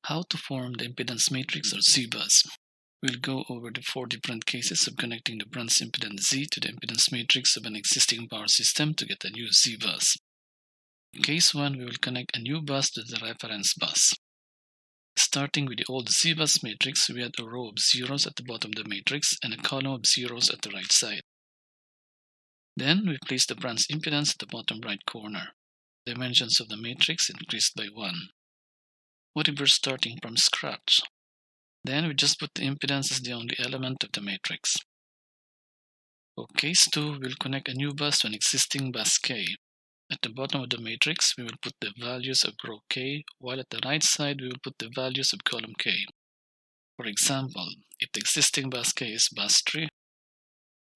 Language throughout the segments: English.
How to form the impedance matrix or Z-bus. We'll go over the 4 different cases of connecting the branch impedance Z to the impedance matrix of an existing power system to get a new Z-bus. In case 1, we will connect a new bus to the reference bus. Starting with the old Z-bus matrix, we had a row of zeros at the bottom of the matrix and a column of zeros at the right side. Then we place the branch impedance at the bottom right corner. Dimensions of the matrix increased by 1. What if we're starting from scratch? Then we just put the impedance as the only element of the matrix. For case 2, we'll connect a new bus to an existing bus K. At the bottom of the matrix, we will put the values of row K, while at the right side, we will put the values of column K. For example, if the existing bus K is bus 3,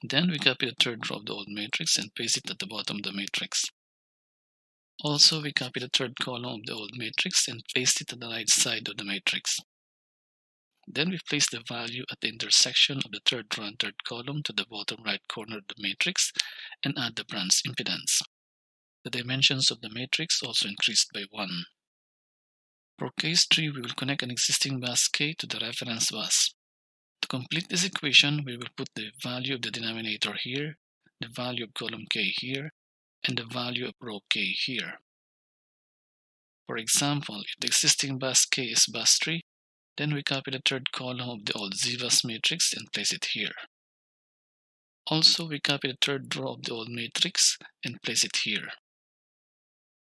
then we copy the third row of the old matrix and paste it at the bottom of the matrix. Also, we copy the third column of the old matrix and paste it at the right side of the matrix. Then we place the value at the intersection of the third row and third column to the bottom right corner of the matrix and add the branch impedance. The dimensions of the matrix also increased by 1. For case 3, we will connect an existing bus K to the reference bus. To complete this equation, we will put the value of the denominator here, the value of column K here, and the value of row K here. For example, if the existing bus K is bus 3, then we copy the third column of the old Z-bus matrix and place it here. Also, we copy the third row of the old matrix and place it here.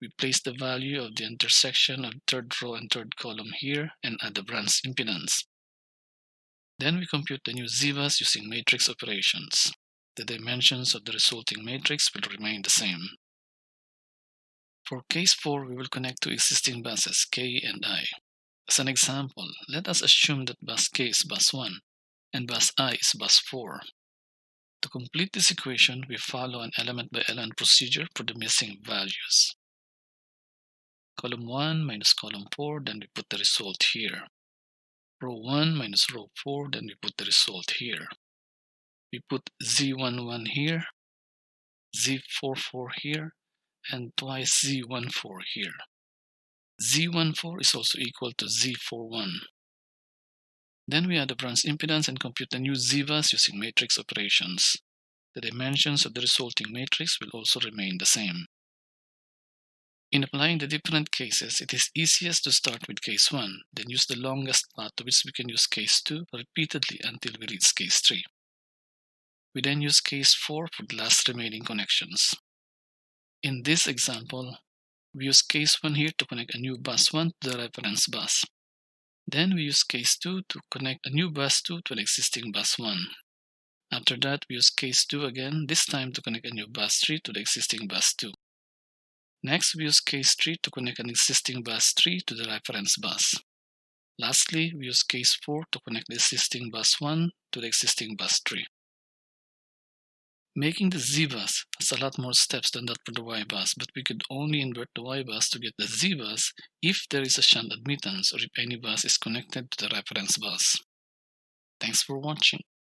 We place the value of the intersection of third row and third column here and add the branch impedance. Then we compute the new Z-bus using matrix operations. The dimensions of the resulting matrix will remain the same. For case 4, we will connect two existing buses, K and I. As an example, let us assume that bus K is bus 1 and bus I is bus 4. To complete this equation, we follow an element-by-element procedure for the missing values. Column 1 minus column 4, then we put the result here. Row 1 minus row 4, then we put the result here. We put Z11 here, Z44 here, and twice Z14 here. Z14 is also equal to Z41. Then we add the branch impedance and compute the new Z-bus using matrix operations. The dimensions of the resulting matrix will also remain the same. In applying the different cases, it is easiest to start with case 1, then use the longest path to which we can use case 2 repeatedly until we reach case 3. We then use case 4 for the last remaining connections. In this example, we use case 1 here to connect a new bus 1 to the reference bus. Then we use case 2 to connect a new bus 2 to an existing bus 1. After that, we use case 2 again, this time to connect a new bus 3 to the existing bus 2. Next, we use case 3 to connect an existing bus 3 to the reference bus. Lastly, we use case 4 to connect the existing bus 1 to the existing bus 3. Making the Z-bus has a lot more steps than that for the Y-bus, but we could only invert the Y-bus to get the Z-bus if there is a shunt admittance or if any bus is connected to the reference bus. Thanks for watching.